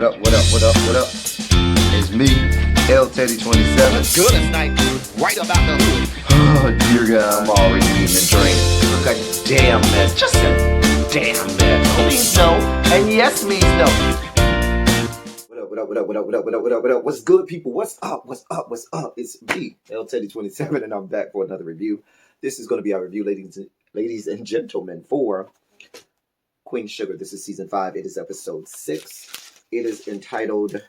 What up, what up, what up, what up? It's me, Teddy27. What's good tonight? Right about the hood. Oh, dear God, I'm already eating a drink. Look, a damn mess. Just a damn mess. No means no, and yes means no. What up, what up, what up, what up, what up, what up, what up, what up? What's good, people? What's up, what's up, what's up? It's me, Teddy27, and I'm back for another review. This is going to be our review, ladies and gentlemen, for Queen Sugar. This is season 5. It is episode 6. It is entitled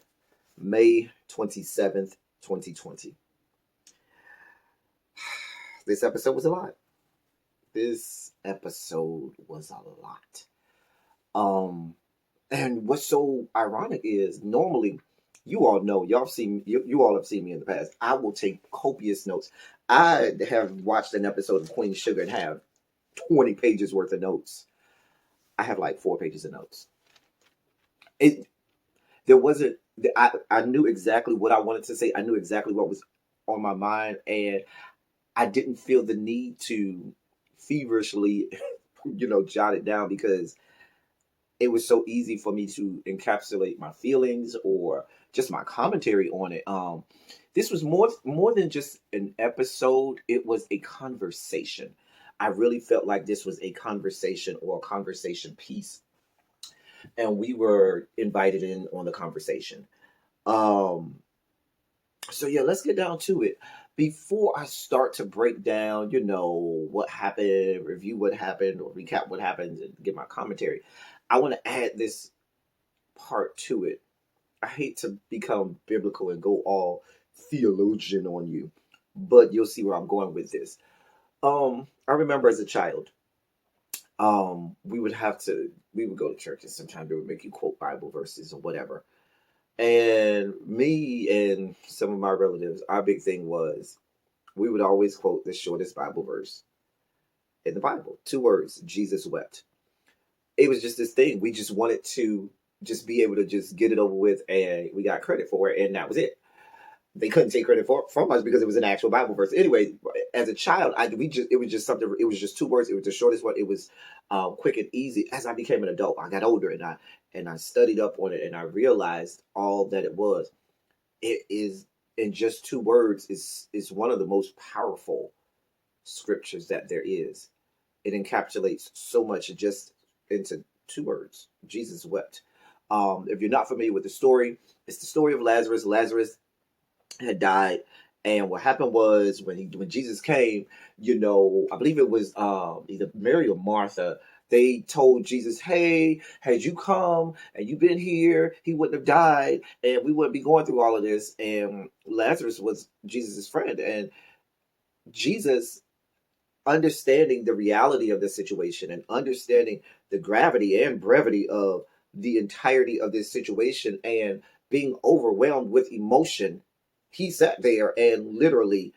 May 27th, 2020. This episode was a lot. And what's so ironic is normally, you all know, you all have seen me in the past. I will take copious notes. I have watched an episode of Queen Sugar and have 20 pages worth of notes. I have like 4 pages of notes. I knew exactly what I wanted to say. I knew exactly what was on my mind, and I didn't feel the need to feverishly, jot it down, because it was so easy for me to encapsulate my feelings or just my commentary on it. This was more than just an episode. It was a conversation. I really felt like this was a conversation or a conversation piece, and we were invited in on the conversation. So yeah, let's get down to it. Before I start to break down, what happened, review what happened, or recap what happened, and give my commentary, I want to add this part to it. I hate to become biblical and go all theologian on you, but you'll see where I'm going with this. I remember as a child, we would go to church, and sometimes they would make you quote Bible verses or whatever. And me and some of my relatives, our big thing was we would always quote the shortest Bible verse in the Bible. 2 words: Jesus wept. It was just this thing. We just wanted to just be able to just get it over with, and we got credit for it, and that was it. They couldn't take credit from us because it was an actual Bible verse. Anyway, as a child, it was just something. It was just 2 words. It was the shortest one. It was quick and easy. As I became an adult, I got older, and I studied up on it, and I realized all that it was. It is, in just 2 words, is one of the most powerful scriptures that there is. It encapsulates so much just into 2 words. Jesus wept. If you're not familiar with the story, it's the story of Lazarus. Lazarus had died, and what happened was when Jesus came, I believe it was either Mary or Martha. They told Jesus, "Hey, had you come and you've been here, he wouldn't have died, and we wouldn't be going through all of this." And Lazarus was Jesus's friend, and Jesus, understanding the reality of the situation and understanding the gravity and brevity of the entirety of this situation, and being overwhelmed with emotion, he sat there and literally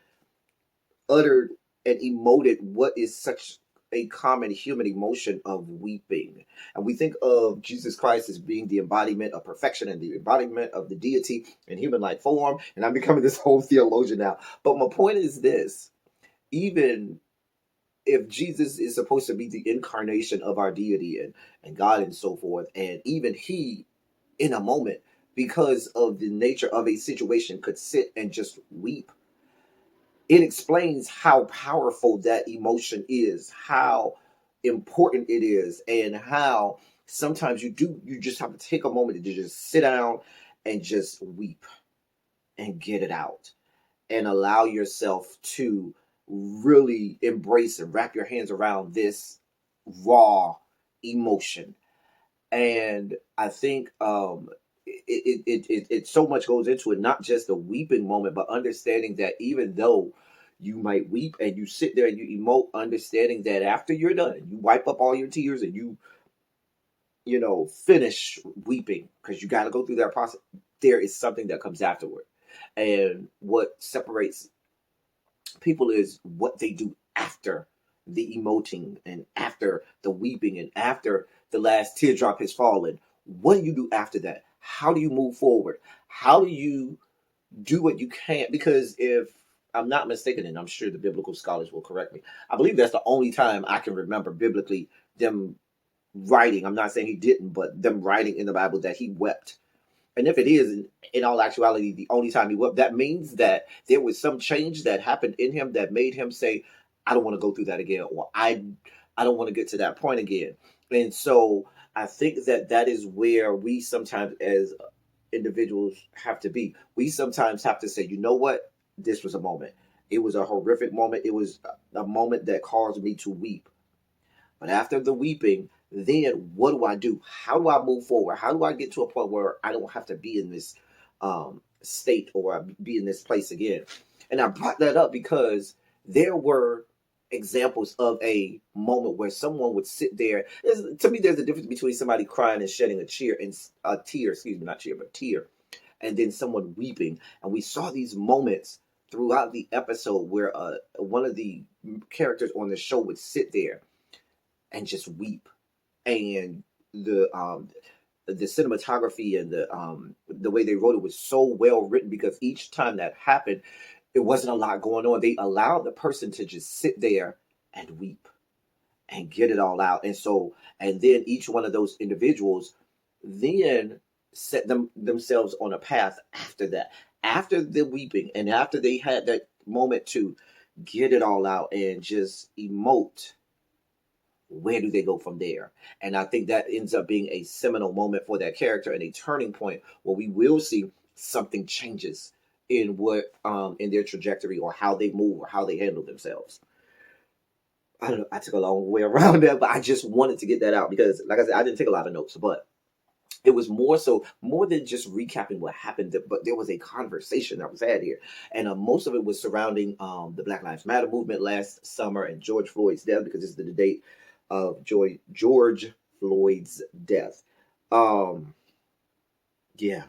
uttered and emoted what is such a common human emotion of weeping. And we think of Jesus Christ as being the embodiment of perfection and the embodiment of the deity in human-like form. And I'm becoming this whole theologian now. But my point is this: even if Jesus is supposed to be the incarnation of our deity and God and so forth, and even he, in a moment, because of the nature of a situation, could sit and just weep, it explains how powerful that emotion is, how important it is, and how sometimes you just have to take a moment to just sit down and just weep and get it out and allow yourself to really embrace and wrap your hands around this raw emotion. And I think it so much goes into it, not just the weeping moment, but understanding that even though you might weep and you sit there and you emote, understanding that after you're done, you wipe up all your tears and you finish weeping, because you got to go through that process. There is something that comes afterward. And what separates people is what they do after the emoting and after the weeping and after the last teardrop has fallen. What do you do after that? How do you move forward? How do you do what you can? Because if I'm not mistaken, and I'm sure the biblical scholars will correct me, I believe that's the only time I can remember biblically them writing. I'm not saying he didn't, but them writing in the Bible that he wept. And if it is, in all actuality, the only time he wept, that means that there was some change that happened in him that made him say, I don't want to go through that again, or I don't want to get to that point again. And so I think that that is where we sometimes, as individuals, have to be. We sometimes have to say, you know what? This was a moment. It was a horrific moment. It was a moment that caused me to weep. But after the weeping, then what do I do? How do I move forward? How do I get to a point where I don't have to be in this state or be in this place again? And I brought that up because there were examples of a moment where someone would sit there. To me, there's a difference between somebody crying and shedding a tear, excuse me, not tear, but tear, and then someone weeping. And we saw these moments throughout the episode where one of the characters on the show would sit there and just weep, and the cinematography and the way they wrote it was so well written, because each time that happened, it wasn't a lot going on. They allowed the person to just sit there and weep and get it all out. And so, and then each one of those individuals then set themselves on a path after that, after the weeping and after they had that moment to get it all out and just emote. Where do they go from there? And I think that ends up being a seminal moment for that character and a turning point where we will see something changes in what in their trajectory, or how they move, or how they handle themselves. I don't know. I took a long way around that, but I just wanted to get that out because, like I said, I didn't take a lot of notes, but it was more than just recapping what happened, but there was a conversation that was had here, and most of it was surrounding the Black Lives Matter movement last summer and George Floyd's death, because this is the date of George Floyd's death. Um, yeah.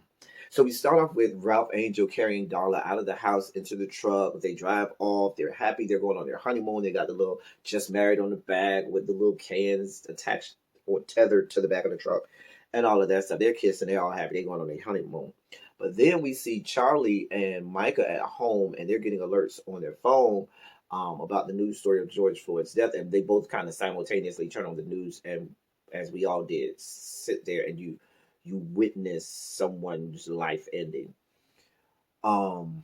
So we start off with Ralph Angel carrying Darla out of the house into the truck. They drive off. They're happy. They're going on their honeymoon. They got the little "just married" on the back with the little cans attached or tethered to the back of the truck and all of that stuff. They're kissing. They're all happy. They're going on their honeymoon. But then we see Charlie and Micah at home, and they're getting alerts on their phone about the news story of George Floyd's death. And they both kind of simultaneously turn on the news, and as we all did, sit there and you witness someone's life ending. Um,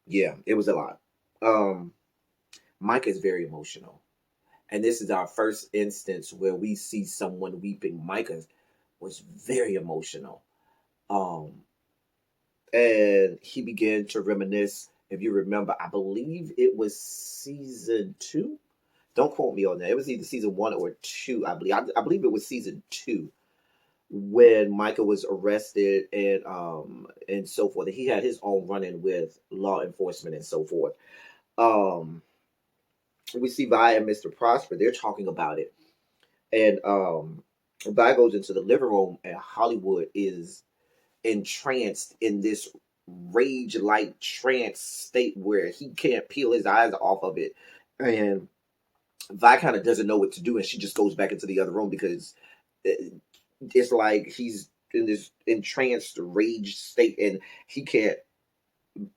yeah, it was a lot. Um, Mike is very emotional, and this is our first instance where we see someone weeping. Micah was very emotional, um, and he began to reminisce. If you remember, I believe it was season two. Don't quote me on that. It was either season one or two. I believe it was season two when Michael was arrested and so forth. He had his own run-in with law enforcement and so forth. Um, we see Vi and Mr. Prosper. They're talking about it, and Vi goes into the living room, and Hollywood is entranced in this rage-like trance state where he can't peel his eyes off of it, and Vi kind of doesn't know what to do, and she just goes back into the other room because it's like he's in this entranced rage state and he can't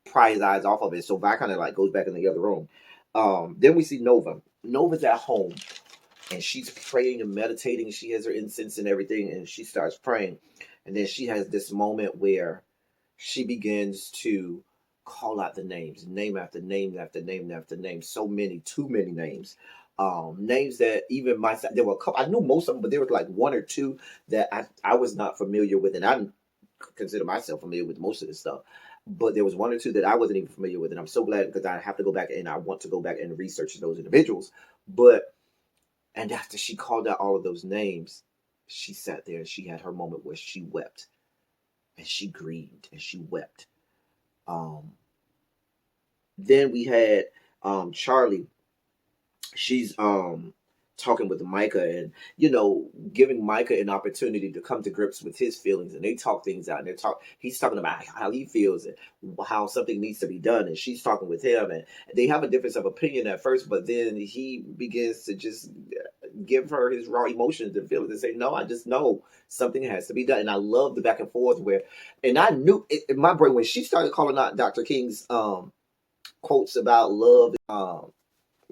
pry his eyes off of it. So Vi kind of like goes back in the other room. Then we see Nova. Nova's at home and she's praying and meditating. She has her incense and everything, and she starts praying. And then she has this moment where she begins to call out the names, name after name after name after name. So many, too many names. Names that even myself, there were a couple, I knew most of them, but there was like one or two that I was not familiar with, and I didn't consider myself familiar with most of this stuff. But there was one or two that I wasn't even familiar with, and I'm so glad because I have to go back and I want to go back and research those individuals. But and after she called out all of those names, she sat there and she had her moment where she wept and she grieved and she wept. Um, then we had Charlie. She's talking with Micah and giving Micah an opportunity to come to grips with his feelings, and they talk things out, and he's talking about how he feels and how something needs to be done, and she's talking with him, and they have a difference of opinion at first, but then he begins to just give her his raw emotions and feelings and say, no, I just know something has to be done. And I love the back and forth where, and I knew it, in my brain when she started calling out Dr. King's quotes about love,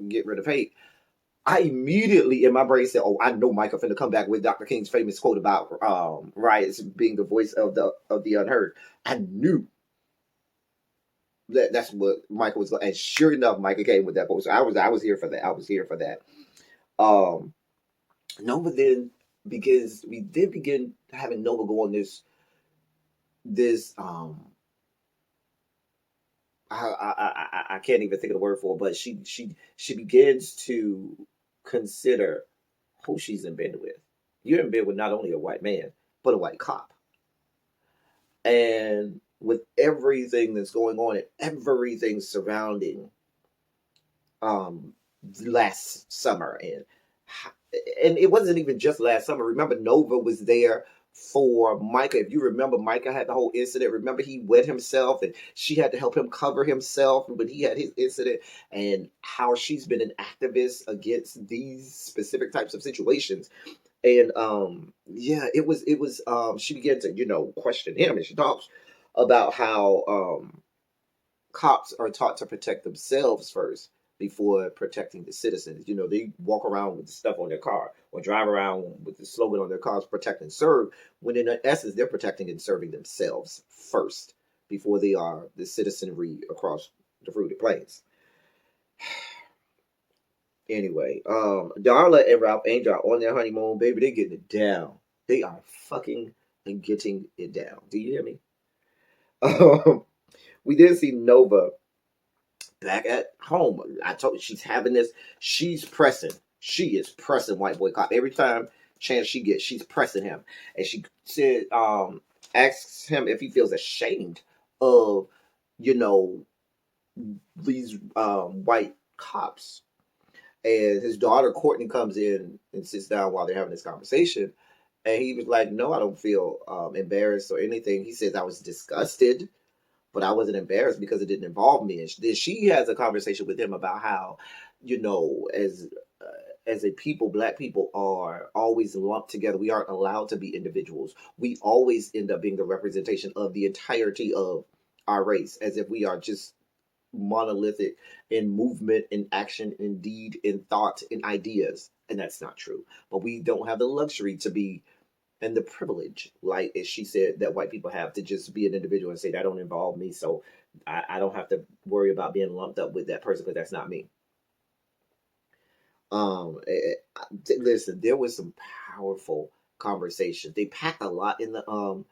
get rid of hate, I immediately in my brain said, "Oh, I know Michael finna come back with Dr. King's famous quote about riots being the voice of the unheard." I knew that's what Michael was, and sure enough, Michael came with that quote. So I was here for that. I was here for that. Um, Nova then begins. We did begin having Nova go on this. I can't even think of the word for it, but she begins to consider who she's in bed with. You're in bed with not only a white man, but a white cop. And with everything that's going on and everything surrounding um last summer and it wasn't even just last summer. Remember, Nova was there for Micah. If you remember, Micah had the whole incident. Remember, he wet himself and she had to help him cover himself when he had his incident, and how she's been an activist against these specific types of situations. And yeah, it was she began to, question him, and she talks about how cops are taught to protect themselves first before protecting the citizens. They walk around with the stuff on their car or drive around with the slogan on their cars, protect and serve, when in essence they're protecting and serving themselves first before they are the citizenry across the fruited plains. Anyway, Darla and Ralph Angel are on their honeymoon, baby. They getting it down. They are fucking and getting it down. Do you hear me? We did see Nova back at home. I told you she's having this. She's pressing. She is pressing White Boy Cop every time chance she gets. She's pressing him, and she said, asks him if he feels ashamed of, you know, these white cops. And his daughter Courtney comes in and sits down while they're having this conversation, and he was like, "No, I don't feel embarrassed or anything." He says, "I was disgusted, but I wasn't embarrassed because it didn't involve me." And then she has a conversation with him about how, as a people, black people are always lumped together. We aren't allowed to be individuals. We always end up being the representation of the entirety of our race, as if we are just monolithic in movement, in action, in deed, in thought, in ideas. And that's not true. But we don't have the luxury to be, and the privilege, like as she said, that white people have, to just be an individual and say that don't involve me, so I don't have to worry about being lumped up with that person because that's not me. Listen, there was some powerful conversations. They packed a lot in the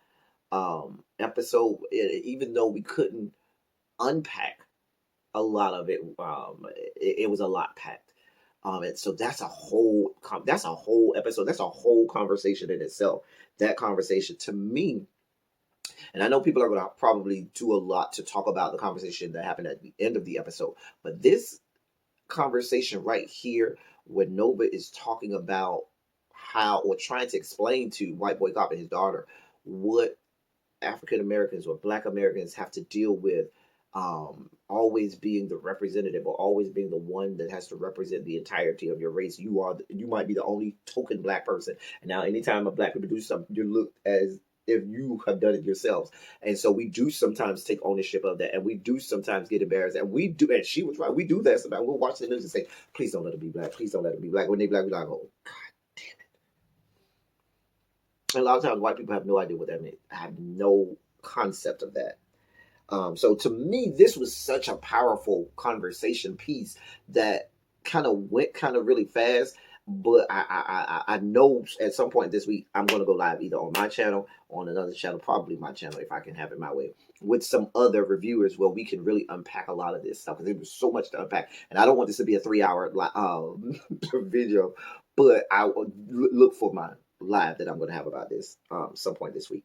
episode, even though we couldn't unpack a lot of it. It was a lot packed. And so that's a whole episode. That's a whole conversation in itself. That conversation to me, and I know people are going to probably do a lot to talk about the conversation that happened at the end of the episode, but this conversation right here, when Nova is talking about how, or trying to explain to White Boy Cop and his daughter, what African Americans or Black Americans have to deal with, always being the representative or always being the one that has to represent the entirety of your race. You might be the only token Black person, and now anytime a Black people do something, you look as if you have done it yourselves. And so we do sometimes take ownership of that, and we do sometimes get embarrassed, and we do. And she was right. We do that sometimes. We'll watch the news and say, "Please don't let it be Black. Please don't let it be Black." When they Black, we like, "Oh God damn it!" And a lot of times, white people have no idea what that means. I have no concept of that. So to me, this was such a powerful conversation piece that kind of went kind of really fast. But I know at some point this week I'm going to go live either on my channel or on another channel, probably my channel if I can have it my way, with some other reviewers where we can really unpack a lot of this stuff, because there was so much to unpack. And I don't want this to be a 3-hour video, but I will look for my live that I'm going to have about this some point this week.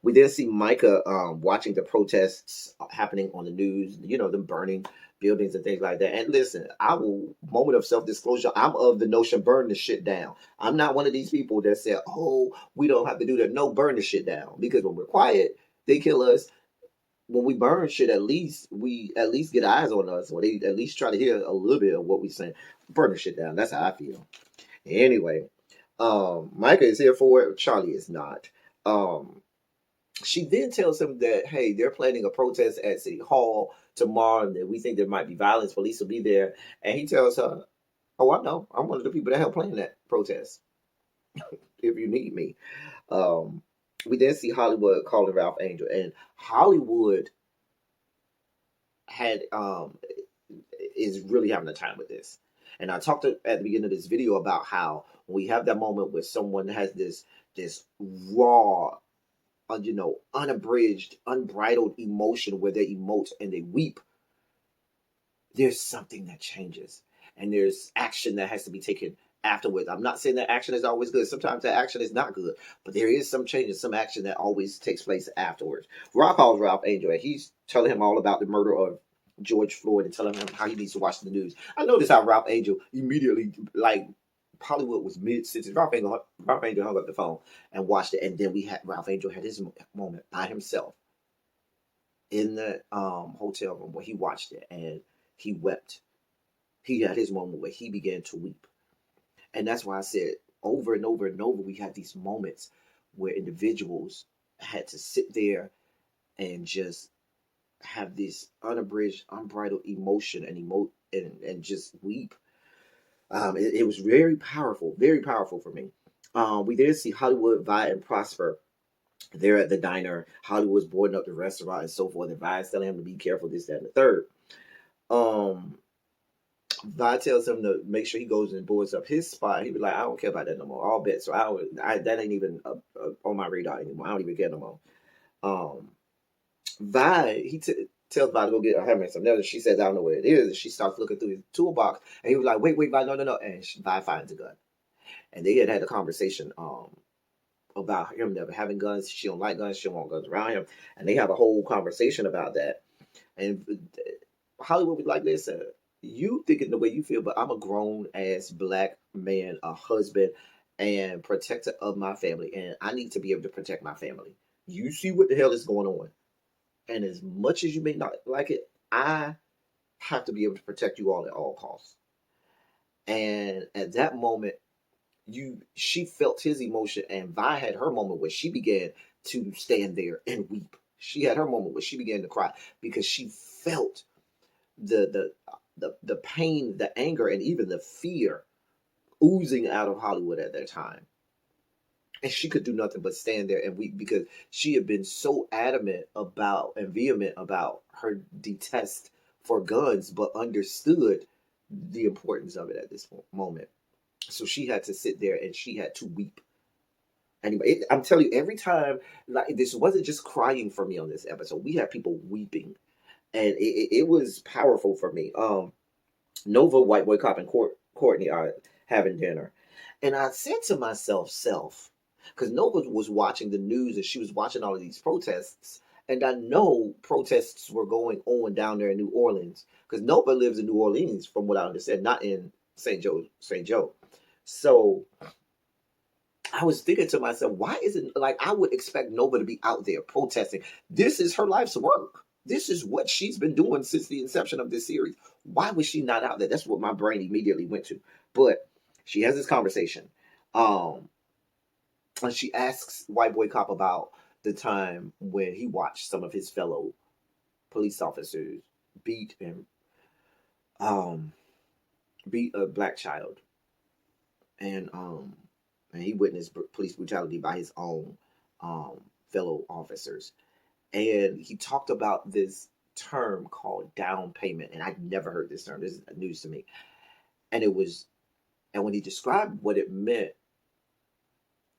We then see Micah watching the protests happening on the news, them burning buildings and things like that. And listen, moment of self-disclosure, I'm of the notion, burn the shit down. I'm not one of these people that say, "Oh, we don't have to do that." No, burn the shit down. Because when we're quiet, they kill us. When we burn shit, we at least get eyes on us, or they at least try to hear a little bit of what we're saying. Burn the shit down. That's how I feel. Anyway, Micah is here for it. Charlie is not. She then tells him that, hey, they're planning a protest at City Hall tomorrow, and that we think there might be violence. Police will be there. And he tells her, Oh, I know. I'm one of the people that helped plan that protest. If you need me, um, we then see Hollywood calling Ralph Angel, and Hollywood had is really having a time with this. And I talked at the beginning of this video about how when we have that moment where someone has this raw, unabridged, unbridled emotion where they emote and they weep, there's something that changes, and there's action that has to be taken afterwards. I'm not saying that action is always good. Sometimes that action is not good, but there is some change and some action that always takes place afterwards. Rock calls Ralph Angel, and he's telling him all about the murder of George Floyd and telling him how he needs to watch the news. I noticed how Ralph Angel immediately, like, Hollywood was mid sentence. Ralph Angel hung up the phone and watched it, and then we had Ralph Angel had his moment by himself in the hotel room where he watched it, and he wept. He had his moment where he began to weep. And that's why I said over and over and over, we had these moments where individuals had to sit there and just have this unabridged, unbridled emotion and and just weep. It was very powerful for me. We then see Hollywood, Vi, and Prosper. They're at the diner. Hollywood's boarding up the restaurant and so forth. And Vi's telling him to be careful, this, that, and the third. Um, Vi tells him to make sure he goes and boards up his spot. He was like, I don't care about that no more. All bet. So that ain't even on my radar anymore. I don't even care no more. Vi, tells Vi to go get her and some notes. She says, I don't know what it is. And she starts looking through his toolbox. And he was like, wait, Vi, no, no, no. And Vi finds a gun. And they had a conversation about him never having guns. She don't like guns. She don't want guns around him. And they have a whole conversation about that. And Hollywood was like, listen, you thinking the way you feel, but I'm a grown ass black man, a husband, and protector of my family, and I need to be able to protect my family. You see what the hell is going on, and as much as you may not like it, I have to be able to protect you all at all costs. And at that moment, she felt his emotion, and Vi had her moment where she began to stand there and weep. She had her moment where she began to cry because she felt the the pain, the anger, and even the fear oozing out of Hollywood at that time. And she could do nothing but stand there and weep because she had been so adamant about and vehement about her detest for guns, but understood the importance of it at this moment. So she had to sit there and she had to weep. Anyway, I'm telling you, every time, like, this wasn't just crying for me on this episode. We had people weeping, and it was powerful for me. Nova, White Boy Cop, and Courtney are having dinner. And I said to myself, because Nova was watching the news and she was watching all of these protests. And I know protests were going on down there in New Orleans because Nova lives in New Orleans, from what I understand, not in St. Joe. So I was thinking to myself, why isn't, like, I would expect Nova to be out there protesting. This is her life's work. This is what she's been doing since the inception of this series. Why was she not out there? That's what my brain immediately went to. But she has this conversation. And she asks White Boy Cop about the time when he watched some of his fellow police officers beat and beat a black child. And he witnessed police brutality by his own fellow officers. And he talked about this term called down payment, and I'd never heard this term. This is news to me. And when he described what it meant,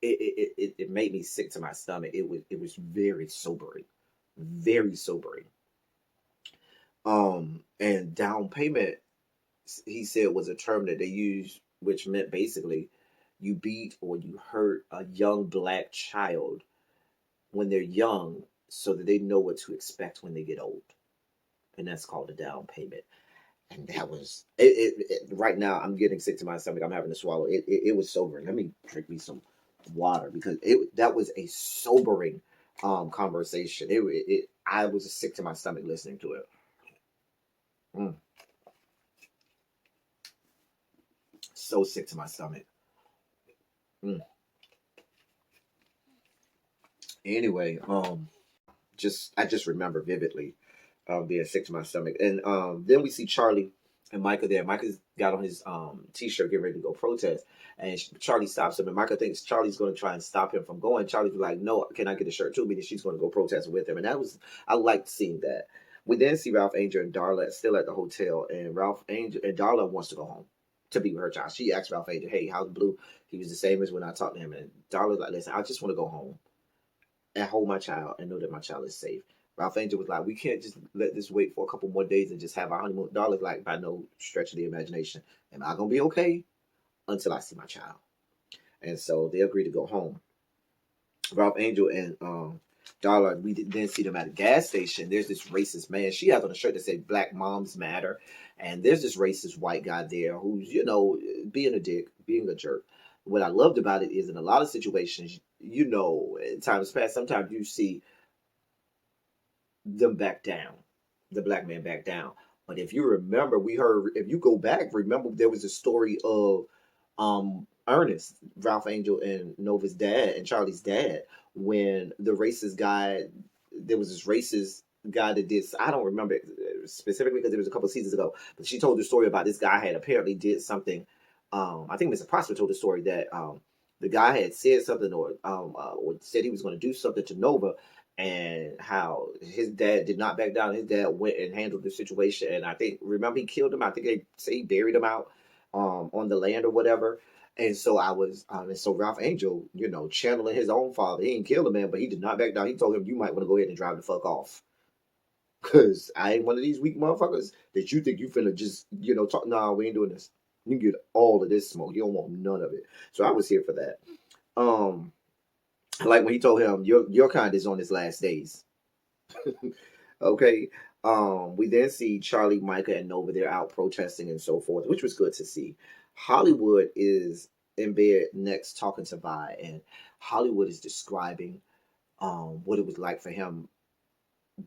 it made me sick to my stomach. It was very sobering, very sobering. And down payment, he said, was a term that they used, which meant basically you beat or you hurt a young black child when they're young so that they know what to expect when they get old. And that's called a down payment. And that was right now I'm getting sick to my stomach. I'm having to swallow. It was sobering. Let me drink me some water because that was a sobering conversation. I was sick to my stomach listening to it. Mm, so sick to my stomach. Mm. Anyway, I just remember vividly being sick to my stomach. And then we see Charlie and Micah there. Micah's got on his t-shirt, getting ready to go protest, and Charlie stops him, and Micah thinks Charlie's going to try and stop him from going. Charlie's like, "No, can I get a shirt too?" Because she's going to go protest with him, and that was I liked seeing that. We then see Ralph Angel and Darla still at the hotel, and Ralph Angel and Darla wants to go home to be with her child. She asked Ralph Angel, "Hey, how's Blue?" He was the same as when I talked to him, and Darla's like, "Listen, I just want to go home and hold my child and know that my child is safe." Ralph Angel was like, "We can't just let this wait for a couple more days and just have our honeymoon." Darla's like, "By no stretch of the imagination, am I gonna be okay until I see my child?" And so they agreed to go home. Ralph Angel and Darla, we then see them at a gas station. There's this racist man. She has on a shirt that said "Black Moms Matter," and there's this racist white guy there who's, being a dick, being a jerk. What I loved about it is in a lot of situations, in times past, sometimes you see them back down, the black man back down. But if you remember, if you go back, remember there was a story of Ernest, Ralph Angel and Nova's dad and Charlie's dad, when there was this racist guy that did, I don't remember it specifically because it was a couple of seasons ago, but she told the story about this guy had apparently did something. I think Mr. Prosper told the story that the guy had said something or said he was going to do something to Nova, and how his dad did not back down. His dad went and handled the situation, and I think, remember, he killed him. I think they say he buried him out on the land or whatever. And so and so Ralph Angel, channeling his own father, he didn't kill the man, but he did not back down. He told him, "You might want to go ahead and drive the fuck off, cause I ain't one of these weak motherfuckers that you think you finna just, talk. Nah, we ain't doing this. You get all of this smoke. You don't want none of it." So I was here for that. Um, like when he told him, "Your kind is on his last days." Okay. We then see Charlie, Micah, and Nova. They're out protesting and so forth, which was good to see. Hollywood is in bed next talking to Vi, and Hollywood is describing what it was like for him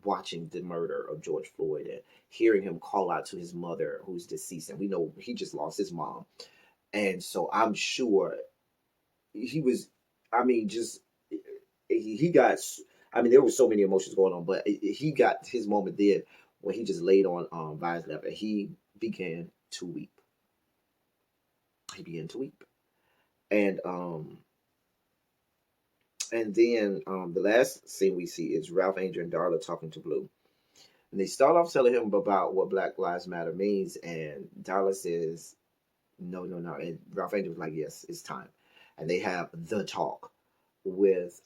watching the murder of George Floyd and hearing him call out to his mother who's deceased. And we know he just lost his mom. And so I'm sure he was, I mean, just, he got, I mean, there were so many emotions going on, but he got his moment then when he just laid on Vi's lap and he began to weep. He began to weep. And then the last scene we see is Ralph Angel and Darla talking to Blue. And they start off telling him about what Black Lives Matter means, and Darla says, "No, no, no." And Ralph Angel was like, "Yes, it's time." And they have the talk with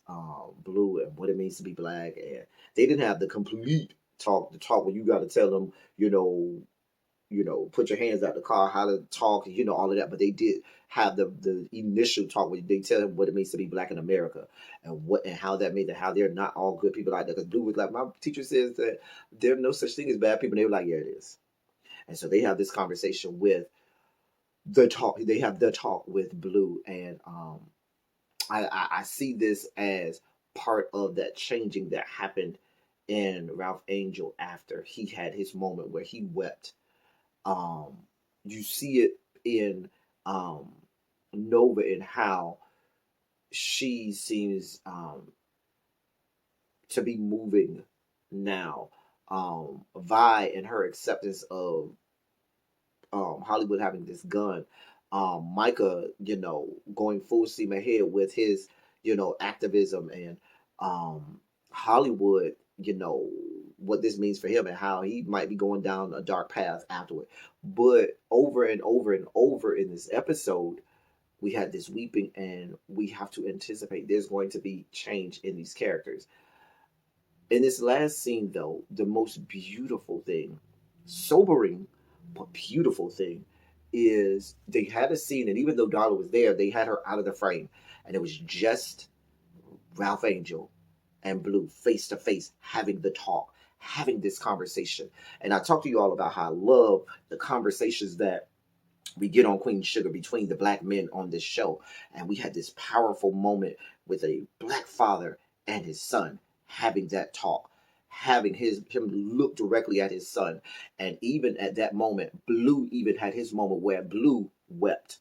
Blue and what it means to be black. And they didn't have the complete talk, the talk where you got to tell them, put your hands out the car, how to talk, all of that. But they did have the initial talk where they tell him what it means to be black in America and how that means that how they're not all good people like that. Because Blue was like, "My teacher says that there's no such thing as bad people." And they were like, "Yeah, it is." And so they have this conversation with the talk. They have the talk with Blue, and I see this as part of that changing that happened in Ralph Angel after he had his moment where he wept. You see it in Nova and how she seems to be moving now. Vi and her acceptance of Hollywood having this gun. Micah, going full steam ahead with his, activism, and Hollywood, what this means for him and how he might be going down a dark path afterward. But over and over and over in this episode, we had this weeping, and we have to anticipate there's going to be change in these characters. In this last scene, though, the most beautiful thing, sobering but beautiful thing, is they had a scene, and even though Darla was there, they had her out of the frame, and it was just Ralph Angel and Blue face to face having the talk, having this conversation. And I talked to you all about how I love the conversations that we get on Queen Sugar between the black men on this show. And we had this powerful moment with a black father and his son having that talk, having him look directly at his son. And even at that moment, Blue even had his moment where Blue wept.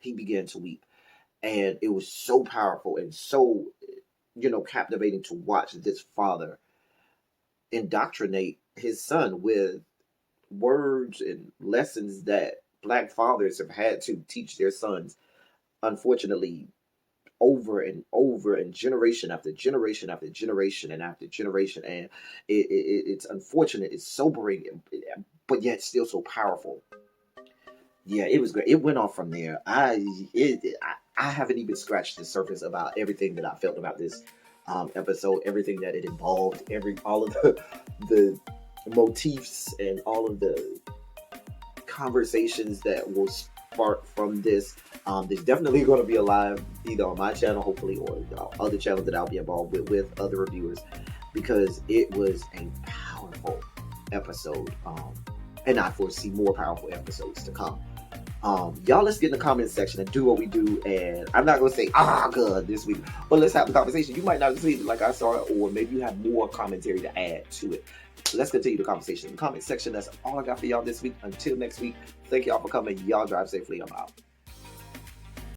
He began to weep. And it was so powerful and so, captivating to watch this father indoctrinate his son with words and lessons that Black fathers have had to teach their sons, unfortunately, over and over, and generation after generation after generation and after generation. And it's unfortunate, it's sobering, but yet still so powerful. Yeah, it was great. It went on from there. I haven't even scratched the surface about everything that I felt about this episode, everything that it involved, all of the motifs and all of the conversations that will spark from this. There's definitely going to be a live either on my channel, hopefully, or other channels that I'll be involved with other reviewers, because it was a powerful episode, and I foresee more powerful episodes to come. Y'all, let's get in the comment section and do what we do. And I'm not gonna say good this week, but let's have the conversation. You might not see it like I saw it, or maybe you have more commentary to add to it. Let's continue the conversation in the comment section. That's all I got for y'all this week. Until next week, thank y'all for coming. Y'all drive safely. I'm out.